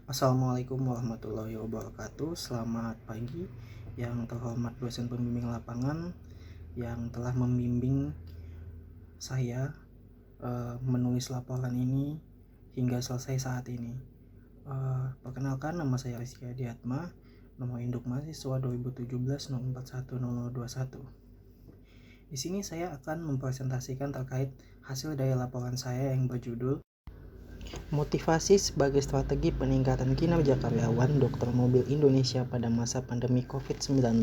Assalamualaikum warahmatullahi wabarakatuh. Selamat pagi yang terhormat dosen pembimbing lapangan yang telah membimbing saya menulis laporan ini hingga selesai saat ini. Perkenalkan, nama saya Rizky Adiatma, nomor induk mahasiswa 2017 0410021. Di sini saya akan mempresentasikan terkait hasil dari laporan saya yang berjudul Motivasi sebagai strategi peningkatan kinerja karyawan dokter mobil Indonesia pada masa pandemi COVID-19.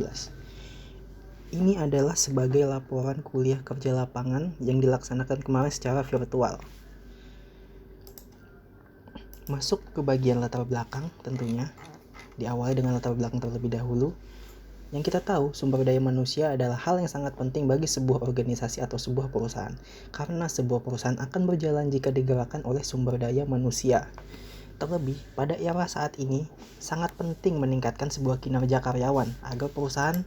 Ini adalah sebagai laporan kuliah kerja lapangan yang dilaksanakan kemarin secara virtual. Masuk ke bagian latar belakang tentunya, diawali dengan latar belakang terlebih dahulu. Yang kita tahu, sumber daya manusia adalah hal yang sangat penting bagi sebuah organisasi atau sebuah perusahaan, karena sebuah perusahaan akan berjalan jika digerakkan oleh sumber daya manusia. Terlebih, pada era saat ini, sangat penting meningkatkan sebuah kinerja karyawan agar perusahaan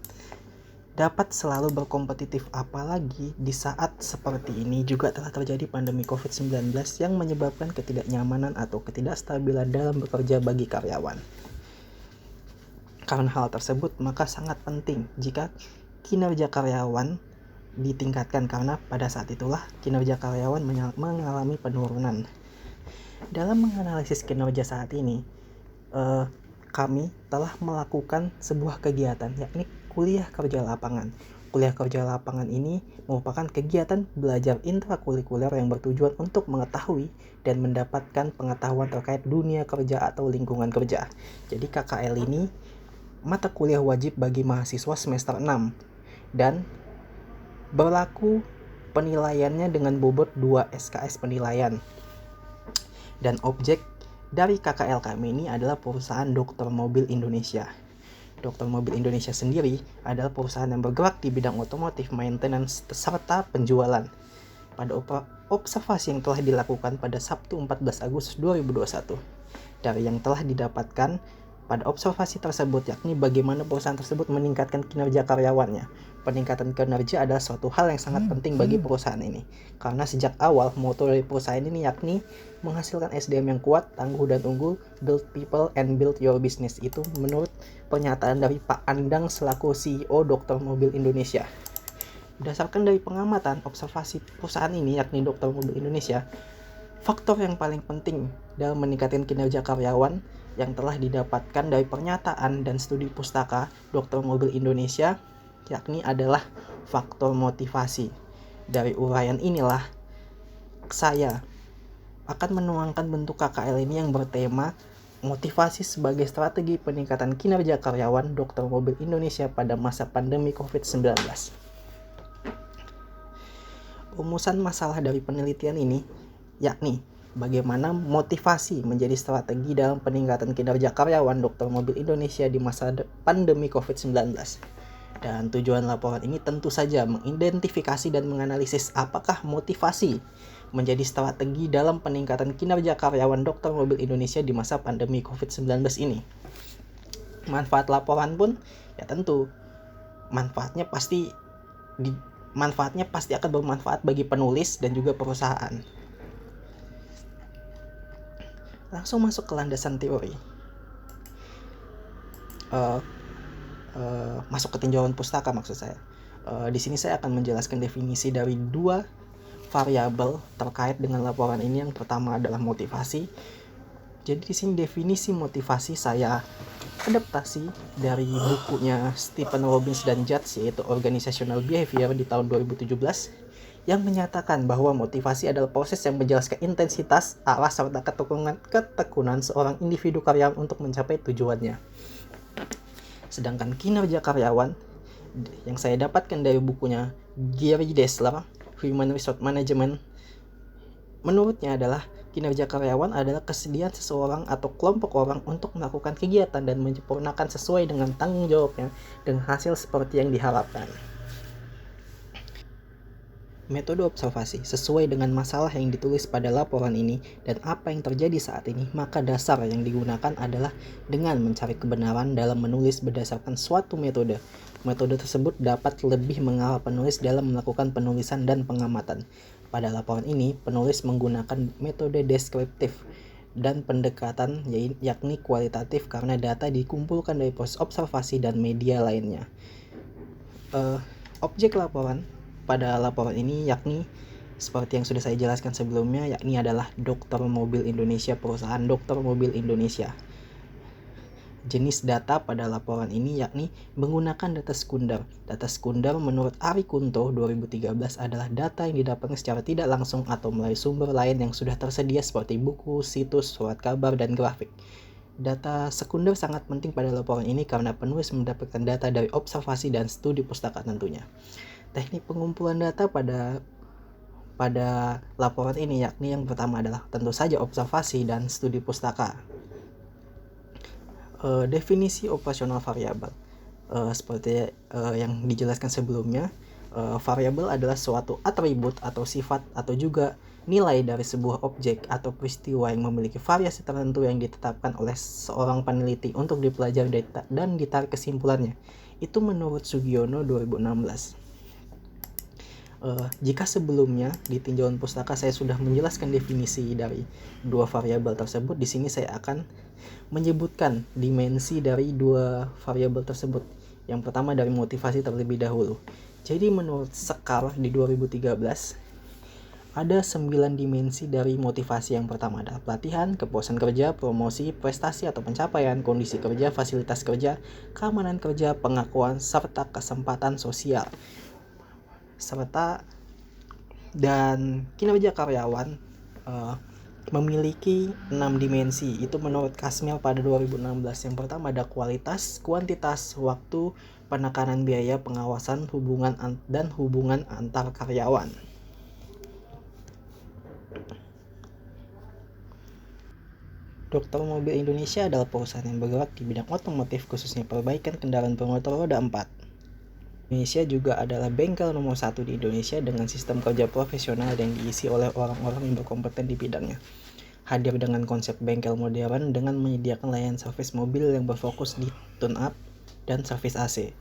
dapat selalu berkompetitif, apalagi di saat seperti ini juga telah terjadi pandemi COVID-19 yang menyebabkan ketidaknyamanan atau ketidakstabilan dalam bekerja bagi karyawan. Karena hal tersebut, maka sangat penting jika kinerja karyawan ditingkatkan, karena pada saat itulah kinerja karyawan mengalami penurunan. Dalam menganalisis kinerja saat ini, kami telah melakukan sebuah kegiatan, yakni kuliah kerja lapangan. Kuliah kerja lapangan ini merupakan kegiatan belajar intrakurikuler yang bertujuan untuk mengetahui dan mendapatkan pengetahuan terkait dunia kerja atau lingkungan kerja. Jadi KKL ini mata kuliah wajib bagi mahasiswa semester 6 dan berlaku penilaiannya dengan bobot 2 SKS penilaian. Dan objek dari KKL kami ini adalah perusahaan Dokter Mobil Indonesia. Dokter Mobil Indonesia sendiri adalah perusahaan yang bergerak di bidang otomotif, maintenance, serta penjualan. Pada observasi yang telah dilakukan pada Sabtu 14 Agustus 2021, dari yang telah didapatkan pada observasi tersebut, yakni bagaimana perusahaan tersebut meningkatkan kinerja karyawannya. Peningkatan kinerja adalah suatu hal yang sangat penting bagi perusahaan ini, karena sejak awal moto dari perusahaan ini yakni menghasilkan SDM yang kuat, tangguh dan unggul, build people and build your business. Itu menurut pernyataan dari Pak Andang selaku CEO Dokter Mobil Indonesia. Berdasarkan dari pengamatan observasi perusahaan ini, yakni Dokter Mobil Indonesia, faktor yang paling penting dalam meningkatkan kinerja karyawan yang telah didapatkan dari pernyataan dan studi pustaka Dokter Mobil Indonesia, yakni adalah faktor motivasi. Dari uraian inilah saya akan menuangkan bentuk KKL ini yang bertema motivasi sebagai strategi peningkatan kinerja karyawan Dokter Mobil Indonesia pada masa pandemi COVID-19. Rumusan masalah dari penelitian ini yakni bagaimana motivasi menjadi strategi dalam peningkatan kinerja karyawan Dokter Mobil Indonesia di masa pandemi COVID-19. Dan tujuan laporan ini tentu saja mengidentifikasi dan menganalisis apakah motivasi menjadi strategi dalam peningkatan kinerja karyawan Dokter Mobil Indonesia di masa pandemi COVID-19 ini. Manfaat laporan pun ya tentu manfaatnya pasti akan bermanfaat bagi penulis dan juga perusahaan. Langsung masuk ke landasan teori. Masuk ke tinjauan pustaka maksud saya. Di sini saya akan menjelaskan definisi dari 2 variabel terkait dengan laporan ini. Yang pertama adalah motivasi. Jadi di sini definisi motivasi saya adaptasi dari bukunya Stephen Robbins dan Judge, yaitu Organizational Behavior di tahun 2017, yang menyatakan bahwa motivasi adalah proses yang menjelaskan intensitas, arah, serta ketekunan seorang individu karyawan untuk mencapai tujuannya. Sedangkan kinerja karyawan yang saya dapatkan dari bukunya Gary Dessler, Human Resource Management, menurutnya adalah kinerja karyawan adalah kesediaan seseorang atau kelompok orang untuk melakukan kegiatan dan menyempurnakan sesuai dengan tanggung jawabnya dengan hasil seperti yang diharapkan. Metode observasi sesuai dengan masalah yang ditulis pada laporan ini dan apa yang terjadi saat ini, maka dasar yang digunakan adalah dengan mencari kebenaran dalam menulis berdasarkan suatu metode. Metode tersebut dapat lebih mengarah penulis dalam melakukan penulisan dan pengamatan. Pada laporan ini, penulis menggunakan metode deskriptif dan pendekatan yakni kualitatif karena data dikumpulkan dari proses observasi dan media lainnya. Objek laporan pada laporan ini yakni seperti yang sudah saya jelaskan sebelumnya, yakni adalah Dokter Mobil Indonesia, perusahaan Dokter Mobil Indonesia. Jenis data pada laporan ini yakni menggunakan data sekunder. Data sekunder menurut Ari Kunto 2013 adalah data yang didapatkan secara tidak langsung atau melalui sumber lain yang sudah tersedia seperti buku, situs, surat kabar, dan grafik. Data sekunder sangat penting pada laporan ini karena penulis mendapatkan data dari observasi dan studi pustaka tentunya. Teknik pengumpulan data pada laporan ini yakni yang pertama adalah tentu saja observasi dan studi pustaka. Definisi operasional variabel seperti yang dijelaskan sebelumnya, variabel adalah suatu atribut atau sifat atau juga nilai dari sebuah objek atau peristiwa yang memiliki variasi tertentu yang ditetapkan oleh seorang peneliti untuk dipelajari dan ditarik kesimpulannya. Itu menurut Sugiono 2016. Jika sebelumnya di tinjauan pustaka saya sudah menjelaskan definisi dari dua variabel tersebut, di sini saya akan menyebutkan dimensi dari dua variabel tersebut. Yang pertama dari motivasi terlebih dahulu. Jadi menurut Sekar di 2013 ada 9 dimensi dari motivasi. Yang pertama adalah pelatihan, kepuasan kerja, promosi, prestasi atau pencapaian, kondisi kerja, fasilitas kerja, keamanan kerja, pengakuan, serta kesempatan sosial. Dan kinerja karyawan memiliki 6 dimensi. Itu menurut Kasmil pada 2016. Yang pertama ada kualitas, kuantitas, waktu, penekanan biaya, pengawasan, hubungan antar karyawan. Dokter Mobil Indonesia adalah perusahaan yang bergerak di bidang otomotif, khususnya perbaikan kendaraan bermotor roda 4. Indonesia juga adalah bengkel nomor 1 di Indonesia dengan sistem kerja profesional yang diisi oleh orang-orang yang berkompeten di bidangnya. Hadir dengan konsep bengkel modern dengan menyediakan layanan servis mobil yang berfokus di tune-up dan servis AC.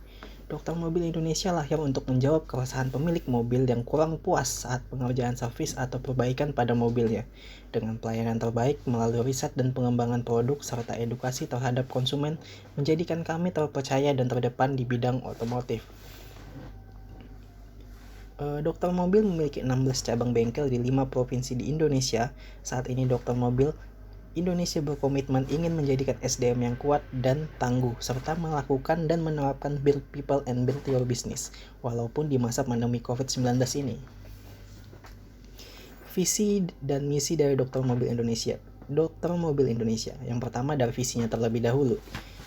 Dokter Mobil Indonesia lahir untuk menjawab keresahan pemilik mobil yang kurang puas saat pengerjaan servis atau perbaikan pada mobilnya. Dengan pelayanan terbaik melalui riset dan pengembangan produk serta edukasi terhadap konsumen, menjadikan kami terpercaya dan terdepan di bidang otomotif. Dokter Mobil memiliki 16 cabang bengkel di 5 provinsi di Indonesia. Saat ini Dokter Mobil Indonesia berkomitmen ingin menjadikan SDM yang kuat dan tangguh, serta melakukan dan menerapkan build people and build your business, walaupun di masa pandemi COVID-19 ini. Visi dan misi dari Dokter Mobil Indonesia. Dokter Mobil Indonesia, yang pertama dari visinya terlebih dahulu.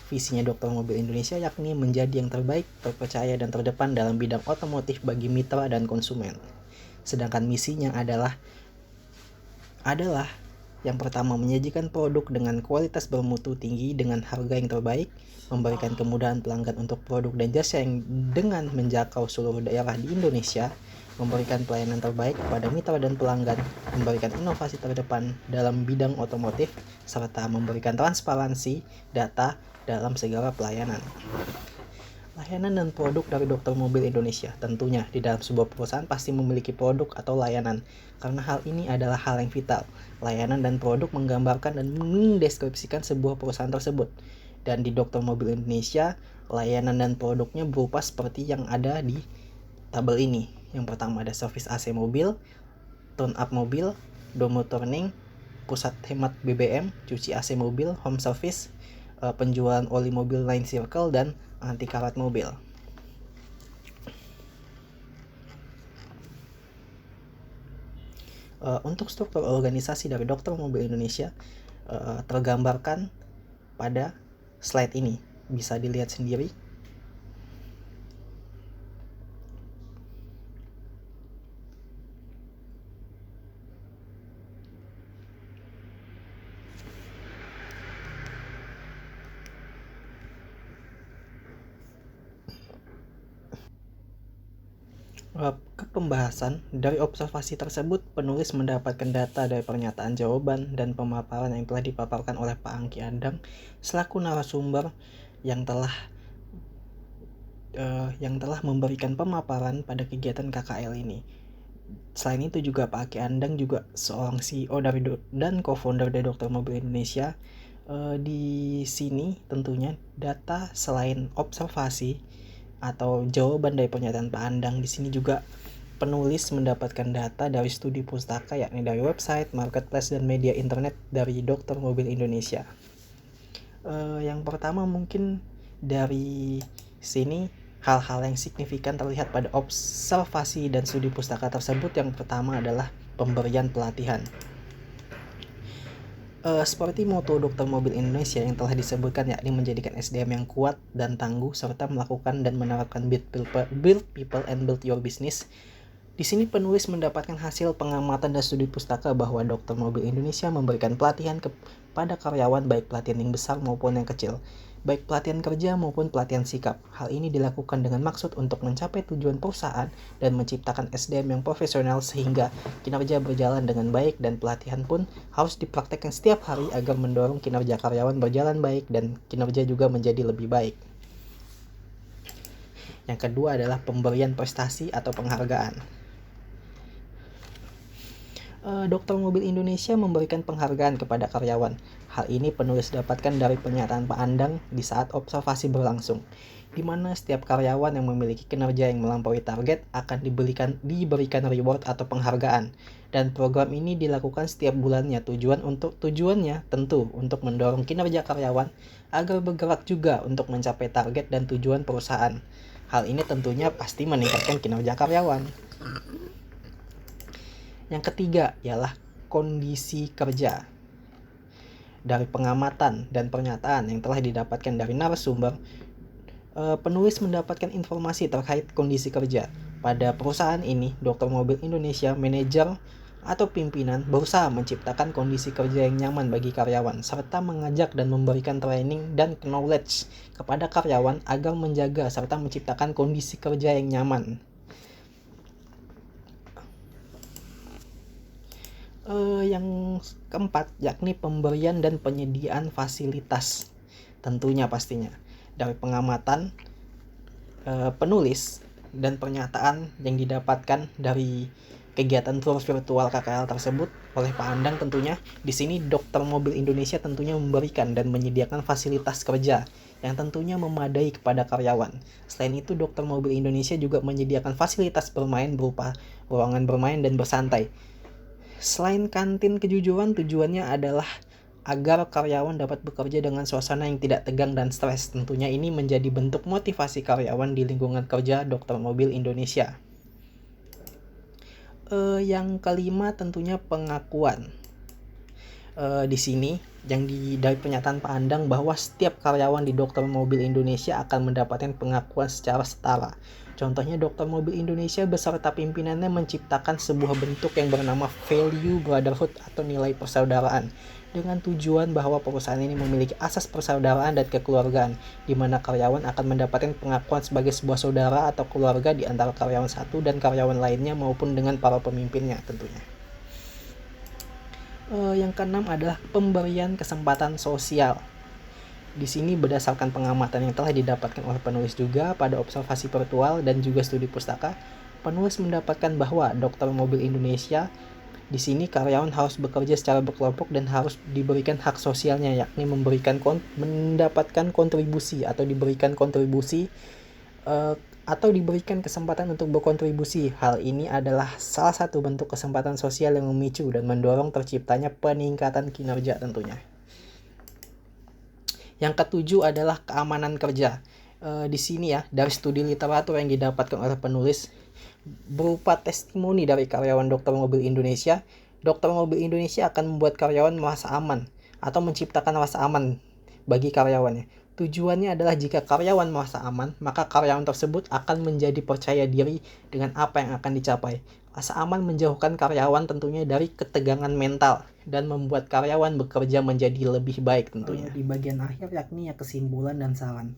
Visinya Dokter Mobil Indonesia yakni menjadi yang terbaik, terpercaya, dan terdepan dalam bidang otomotif bagi mitra dan konsumen. Sedangkan misinya adalah yang pertama menyajikan produk dengan kualitas bermutu tinggi dengan harga yang terbaik, memberikan kemudahan pelanggan untuk produk dan jasa yang dengan menjangkau seluruh daerah di Indonesia, memberikan pelayanan terbaik kepada mitra dan pelanggan, memberikan inovasi terdepan dalam bidang otomotif, serta memberikan transparansi data dalam segala pelayanan. Layanan dan produk dari Dokter Mobil Indonesia. Tentunya di dalam sebuah perusahaan pasti memiliki produk atau layanan, karena hal ini adalah hal yang vital. Layanan dan produk menggambarkan dan mendeskripsikan sebuah perusahaan tersebut. Dan di Dokter Mobil Indonesia, layanan dan produknya berupa seperti yang ada di tabel ini. Yang pertama ada servis AC mobil, tune up mobil, domo turning, pusat hemat BBM, cuci AC mobil, home service, penjualan oli mobil line circle, dan anti karat mobil. Untuk struktur organisasi dari Dokter Mobil Indonesia tergambarkan pada slide ini, bisa dilihat sendiri. Ke pembahasan, dari observasi tersebut, penulis mendapatkan data dari pernyataan jawaban dan pemaparan yang telah dipaparkan oleh Pak Angki Andang selaku narasumber yang telah memberikan pemaparan pada kegiatan KKL ini. Selain itu juga Pak Aki Andang juga seorang CEO dan co-founder dari Dokter Mobil Indonesia. Di sini tentunya data selain observasi atau jawaban dari pernyataan Pak Andang, di sini juga penulis mendapatkan data dari studi pustaka, yakni dari website, marketplace, dan media internet dari Dokter Mobil Indonesia. Yang pertama mungkin dari sini hal-hal yang signifikan terlihat pada observasi dan studi pustaka tersebut. Yang pertama adalah pemberian pelatihan. Seperti moto Dokter Mobil Indonesia yang telah disebutkan, yakni menjadikan SDM yang kuat dan tangguh serta melakukan dan menerapkan build people and build your business. Di sini penulis mendapatkan hasil pengamatan dan studi pustaka bahwa Dokter Mobil Indonesia memberikan pelatihan kepada karyawan, baik pelatihan yang besar maupun yang kecil, baik pelatihan kerja maupun pelatihan sikap. Hal ini dilakukan dengan maksud untuk mencapai tujuan perusahaan dan menciptakan SDM yang profesional sehingga kinerja berjalan dengan baik, dan pelatihan pun harus dipraktekkan setiap hari agar mendorong kinerja karyawan berjalan baik dan kinerja juga menjadi lebih baik. Yang kedua adalah pemberian prestasi atau penghargaan. Dokter Mobil Indonesia memberikan penghargaan kepada karyawan. Hal ini penulis dapatkan dari pernyataan Pak Andang di saat observasi berlangsung, di mana setiap karyawan yang memiliki kinerja yang melampaui target akan diberikan reward atau penghargaan. Dan program ini dilakukan setiap bulannya. Tujuannya tentu untuk mendorong kinerja karyawan agar bergerak juga untuk mencapai target dan tujuan perusahaan. Hal ini tentunya pasti meningkatkan kinerja karyawan. Yang ketiga ialah kondisi kerja. Dari pengamatan dan pernyataan yang telah didapatkan dari narasumber, penulis mendapatkan informasi terkait kondisi kerja. Pada perusahaan ini, Dokter Mobil Indonesia, manajer atau pimpinan berusaha menciptakan kondisi kerja yang nyaman bagi karyawan, serta mengajak dan memberikan training dan knowledge kepada karyawan agar menjaga serta menciptakan kondisi kerja yang nyaman. Yang keempat yakni pemberian dan penyediaan fasilitas, tentunya pastinya dari pengamatan penulis dan pernyataan yang didapatkan dari kegiatan tour virtual KKL tersebut oleh Pak Andang. Tentunya di sini Dokter Mobil Indonesia tentunya memberikan dan menyediakan fasilitas kerja yang tentunya memadai kepada karyawan. Selain itu, Dokter Mobil Indonesia juga menyediakan fasilitas bermain berupa ruangan bermain dan bersantai. Selain kantin kejujuran, tujuannya adalah agar karyawan dapat bekerja dengan suasana yang tidak tegang dan stres. Tentunya ini menjadi bentuk motivasi karyawan di lingkungan kerja Dokter Mobil Indonesia. Yang kelima tentunya pengakuan. Di sini dari pernyataan Pak Andang bahwa setiap karyawan di Dokter Mobil Indonesia akan mendapatkan pengakuan secara setara. Contohnya, Dokter Mobil Indonesia beserta pimpinannya menciptakan sebuah bentuk yang bernama value brotherhood atau nilai persaudaraan, dengan tujuan bahwa perusahaan ini memiliki asas persaudaraan dan kekeluargaan, di mana karyawan akan mendapatkan pengakuan sebagai sebuah saudara atau keluarga di antara karyawan satu dan karyawan lainnya maupun dengan para pemimpinnya tentunya. Yang keenam adalah pemberian kesempatan sosial. Di sini berdasarkan pengamatan yang telah didapatkan oleh penulis juga pada observasi virtual dan juga studi pustaka, penulis mendapatkan bahwa Dokter Mobil Indonesia di sini karyawan harus bekerja secara berkelompok dan harus diberikan hak sosialnya, yakni mendapatkan kontribusi atau diberikan kontribusi atau diberikan kesempatan untuk berkontribusi. Hal ini adalah salah satu bentuk kesempatan sosial yang memicu dan mendorong terciptanya peningkatan kinerja tentunya. Yang ketujuh adalah keamanan kerja. Di sini ya, dari studi literatur yang didapatkan oleh penulis berupa testimoni dari karyawan Dokter Mobil Indonesia, Dokter Mobil Indonesia akan membuat karyawan merasa aman atau menciptakan rasa aman bagi karyawannya. Tujuannya adalah jika karyawan merasa aman, maka karyawan tersebut akan menjadi percaya diri dengan apa yang akan dicapai. Rasa aman menjauhkan karyawan tentunya dari ketegangan mental dan membuat karyawan bekerja menjadi lebih baik tentunya. Di bagian akhir yakni ya kesimpulan dan saran.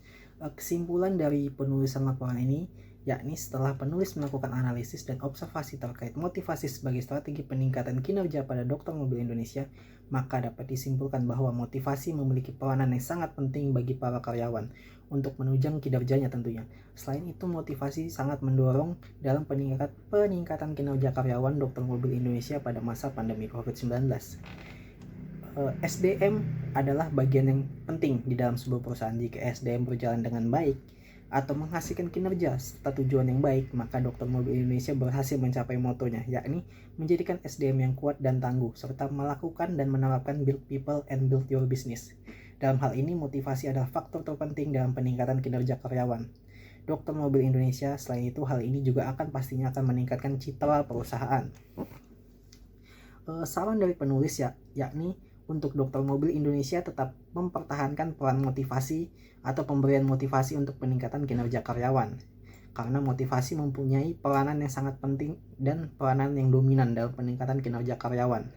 Kesimpulan dari penulisan laporan ini yakni setelah penulis melakukan analisis dan observasi terkait motivasi sebagai strategi peningkatan kinerja pada dokter mobil Indonesia, maka dapat disimpulkan bahwa motivasi memiliki peranan yang sangat penting bagi para karyawan untuk menunjang kinerjanya tentunya. Selain itu, motivasi sangat mendorong dalam peningkatan kinerja karyawan dokter mobil Indonesia pada masa pandemi COVID-19. SDM adalah bagian yang penting di dalam sebuah perusahaan. Jika SDM berjalan dengan baik atau menghasilkan kinerja serta tujuan yang baik, maka dokter mobil Indonesia berhasil mencapai motonya, yakni menjadikan SDM yang kuat dan tangguh, serta melakukan dan menerapkan build people and build your business. Dalam hal ini, motivasi adalah faktor terpenting dalam peningkatan kinerja karyawan dokter mobil Indonesia. Selain itu, hal ini juga pastinya akan meningkatkan citra perusahaan. Saran dari penulis yakni untuk dokter mobil Indonesia tetap mempertahankan peran motivasi atau pemberian motivasi untuk peningkatan kinerja karyawan, karena motivasi mempunyai peranan yang sangat penting dan peranan yang dominan dalam peningkatan kinerja karyawan.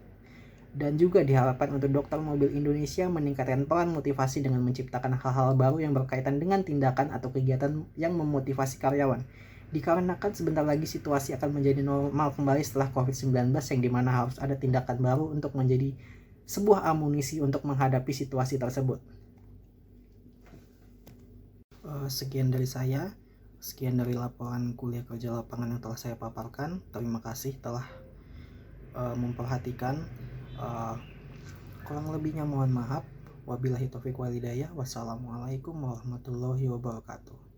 Dan juga diharapkan untuk dokter mobil Indonesia meningkatkan peran motivasi dengan menciptakan hal-hal baru yang berkaitan dengan tindakan atau kegiatan yang memotivasi karyawan, dikarenakan sebentar lagi situasi akan menjadi normal kembali setelah COVID-19, yang dimana harus ada tindakan baru untuk menjadi sebuah amunisi untuk menghadapi situasi tersebut. Sekian dari saya. Sekian dari laporan kuliah kerja lapangan yang telah saya paparkan. Terima kasih telah memperhatikan. Kurang lebihnya mohon maaf. Wabillahi taufiq wal hidayah. Wassalamualaikum warahmatullahi wabarakatuh.